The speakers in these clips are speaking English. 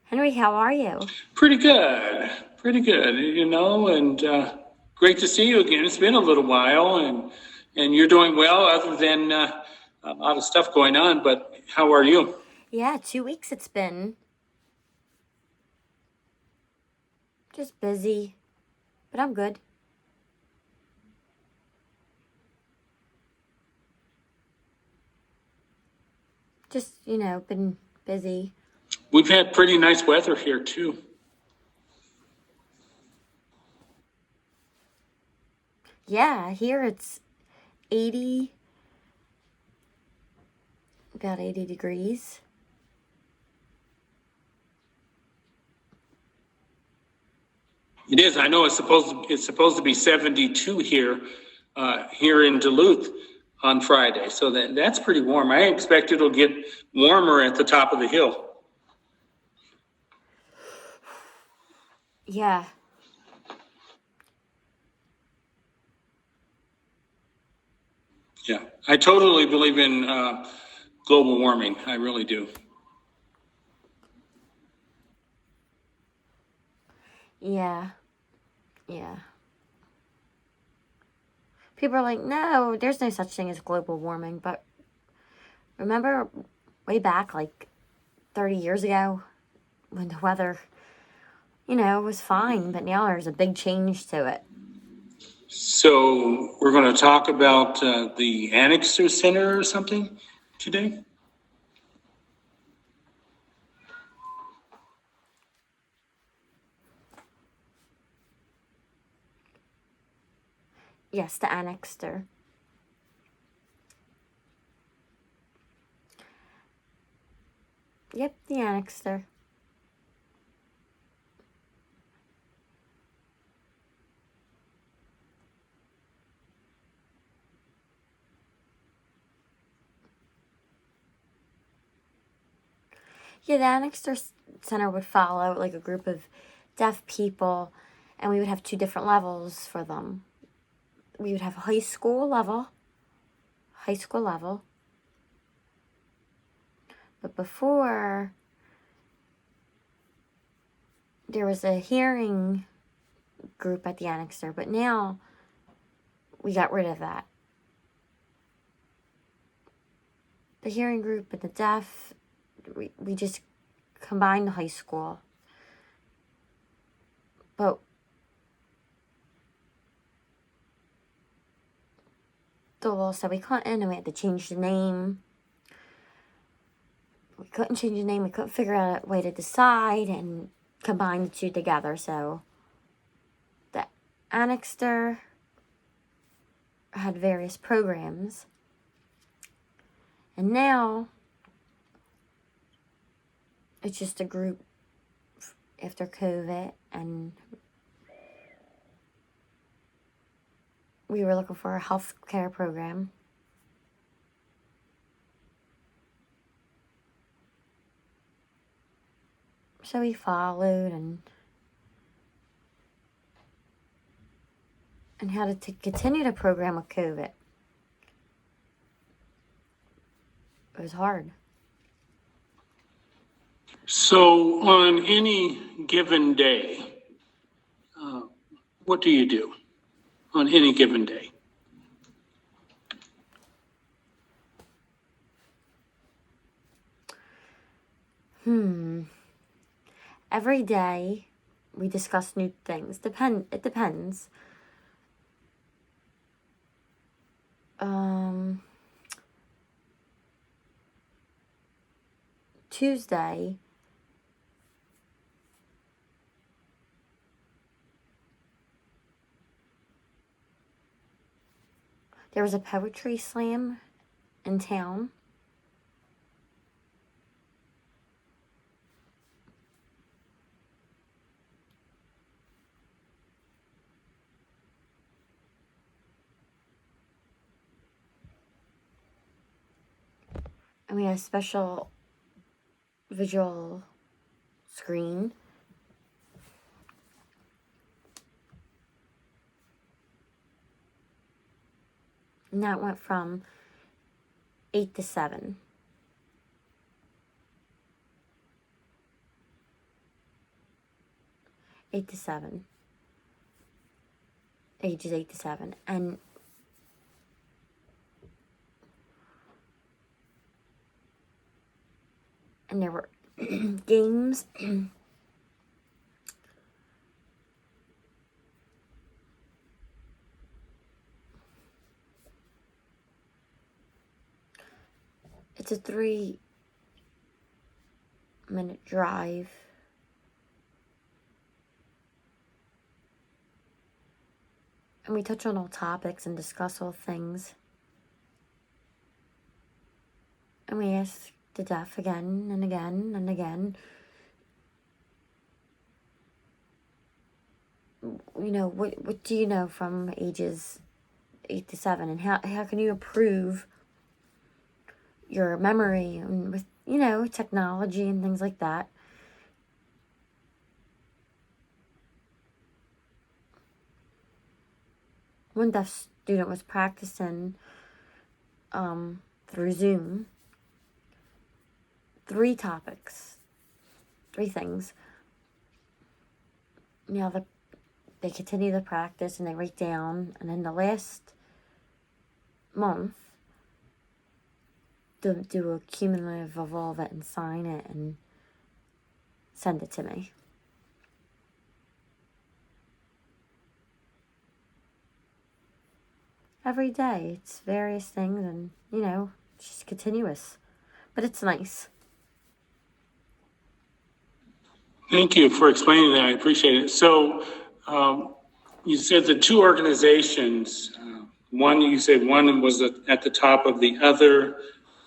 Henry, how are you? Pretty good, and great to see you again. It's been a little while, and you're doing well, other than a lot of stuff going on. But how are you? Yeah, 2 weeks it's been. Just busy, but I'm good. Just, been busy. We've had pretty nice weather here too. Yeah, here it's 80, about 80 degrees. It is. I know it's supposed to be 72 here in Duluth on Friday, so that's pretty warm. I expect it'll get warmer at the top of the hill. Yeah. Yeah, I totally believe in global warming. I really do. Yeah. Yeah. People are like, no, there's no such thing as global warming. But remember way back, like 30 years ago, when the weather, was fine, but now there's a big change to it. So we're going to talk about the Anixter Center or something today. Yes, the Anixter. Yep, the Anixter. Yeah, the Anixter Center would follow like a group of deaf people, and we would have two different levels for them. We would have high school level, but before there was a hearing group at the Anixter, but now we got rid of that. The hearing group and the deaf, we just combined the high school. But the law said we couldn't, and we had to change the name. We couldn't change the name. We couldn't figure out a way to decide and combine the two together. So the Anixter had various programs. And now it's just a group after COVID, and we were looking for a health care program. So we followed and had to continue the program with COVID. It was hard. So on any given day, what do you do on any given day? Every day we discuss new things. It depends. Tuesday, there was a poetry slam in town. And we had a special visual screen. And that went from 8 to 7. 8 to 7. Ages 8 to 7. And there were games. It's a 3-minute drive. And we touch on all topics and discuss all things. And we ask the deaf again and again and again, you know, what do you know from ages 8 to 7? And how can you improve your memory and with, you know, technology and things like that? One deaf student was practicing through Zoom 3 topics, 3 things. You know, they continue the practice and they write down, and in the last month, they'll do a cumulative of all of it and sign it and send it to me. Every day, it's various things, and, you know, it's just continuous. But it's nice. Thank you for explaining that. I appreciate it. So you said the 2 organizations, one was at the top of the other,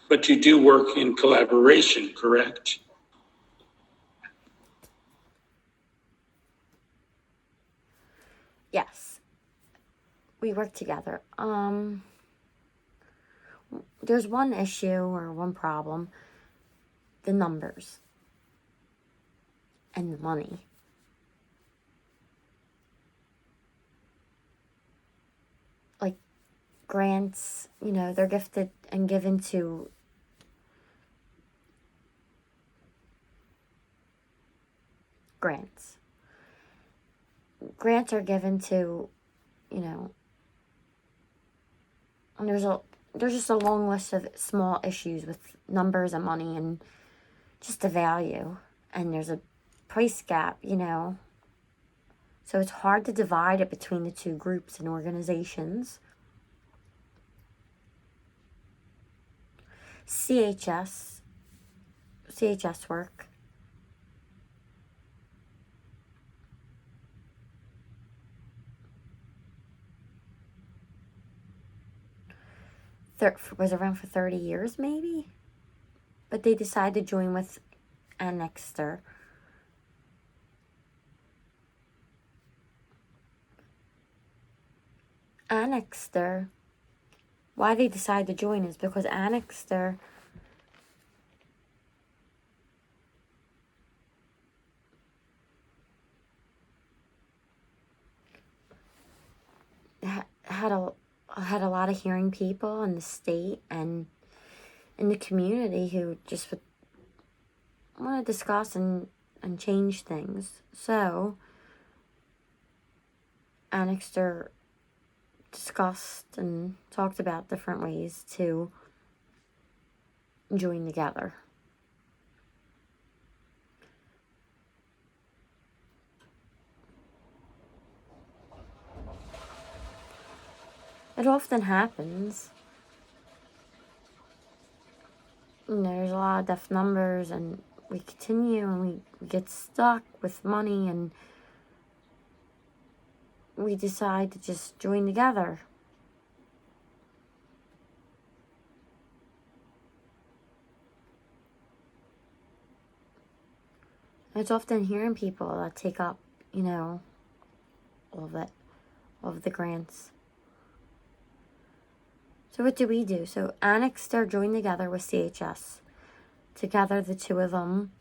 but you do work in collaboration, correct? Yes. We work together. There's one issue or one problem: the numbers and the money. Like grants, you know, they're gifted and given to grants. Grants are given to, you know, and there's just a long list of small issues with numbers and money and just the value. And there's a price gap, you know. So it's hard to divide it between the 2 groups and organizations. CHS work. Was around for 30 years, maybe? But they decided to join with Anixter. Anixter, why they decided to join is because Anixter had a lot of hearing people in the state and in the community who just would want to discuss and change things. So Anixter discussed and talked about different ways to join together. It often happens. You know, there's a lot of deaf numbers, and we continue and we get stuck with money, and we decide to just join together. And it's often hearing people that take up, you know, all of the grants. So what do we do? So Anixter joined together with CHS. Together, the 2 of them,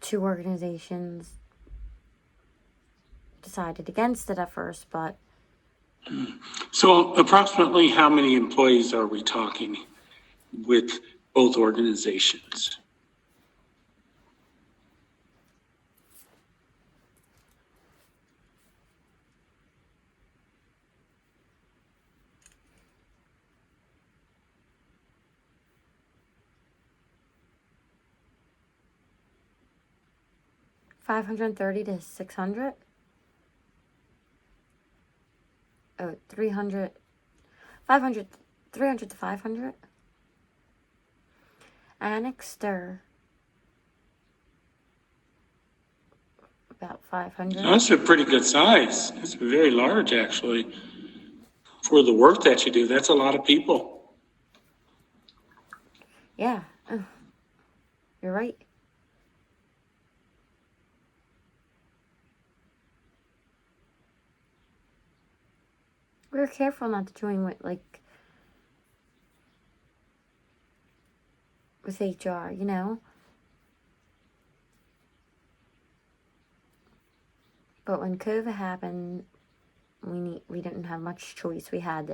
2 organizations, decided against it at first, but... So approximately how many employees are we talking with both organizations? 530 to 600. Oh, 300, 500, 300 to 500. Anixter, about 500. That's a pretty good size. It's very large, actually. For the work that you do, that's a lot of people. Yeah, you're right. We were careful not to join with with HR, you know. But when COVID happened, we didn't have much choice. We had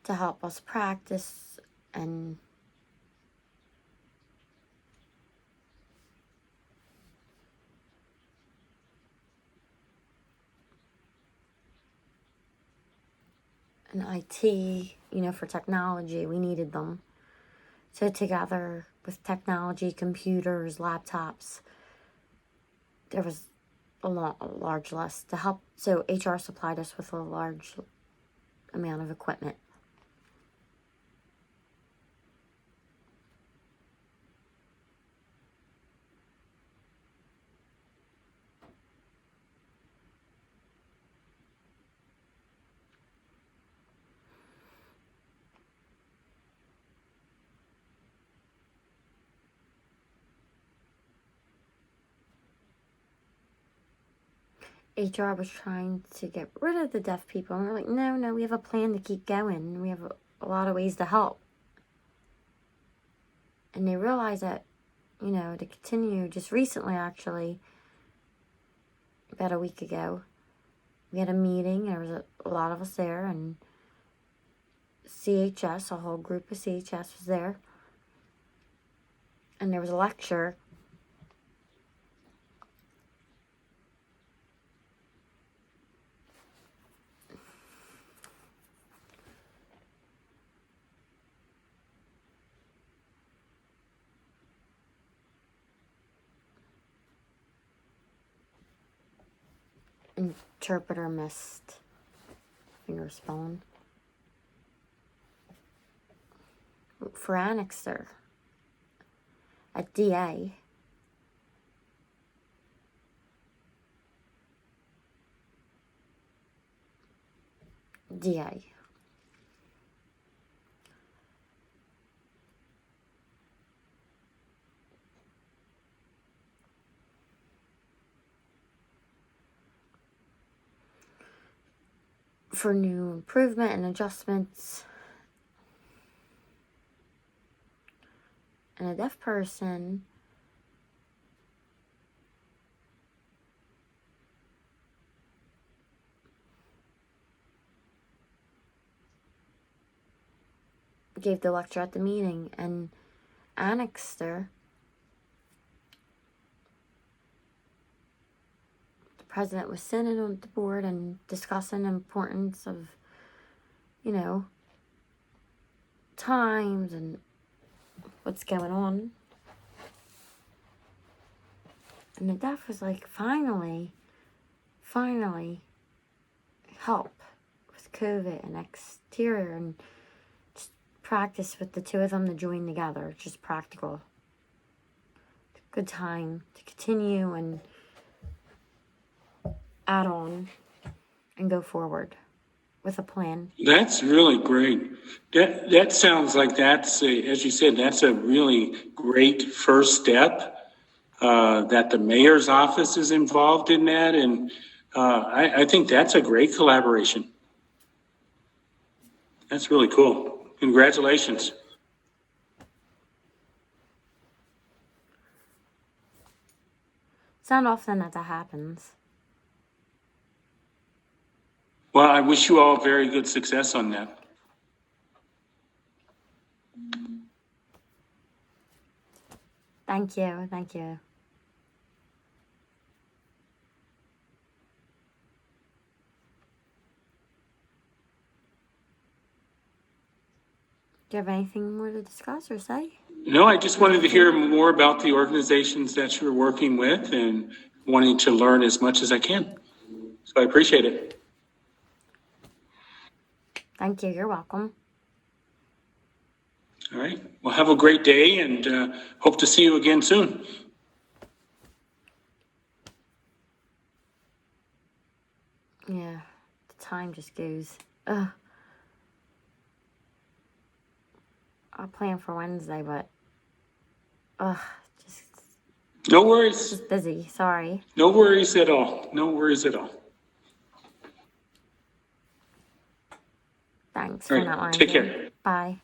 to help us practice and IT, you know, for technology, we needed them. So together with technology, computers, laptops, there was a large list to help. So HR supplied us with a large amount of equipment. HR was trying to get rid of the deaf people, and we're like, no, we have a plan to keep going. We have a lot of ways to help. And they realized that, you know, to continue, just recently actually, about a week ago, we had a meeting. There was a lot of us there, and CHS, a whole group of CHS was there. And there was a lecture. Interpreter missed. Finger spelling. For Anixter. At DA. DA. For new improvement and adjustments. And a deaf person gave the lecture at the meeting, and Anixter, the president, was sitting on the board and discussing the importance of, you know, times and what's going on. And the deaf was like, finally, help with COVID and exterior, and just practice with the two of them to join together. Just practical. Good time to continue and add on and go forward with a plan. That's really great. That sounds like that's as you said, that's a really great first step. That the mayor's office is involved in that, and I think that's a great collaboration. That's really cool. Congratulations. It's not often that happens. Well, I wish you all very good success on that. Thank you. Do you have anything more to discuss or say? No, I just wanted to hear more about the organizations that you're working with and wanting to learn as much as I can. So I appreciate it. Thank you. You're welcome. All right. Well, have a great day and hope to see you again soon. Yeah, the time just goes. Ugh. I'll plan for Wednesday, but just No worries. just busy. Sorry. No worries at all. No worries at all. Thanks All for not right. Take minding. care. Bye.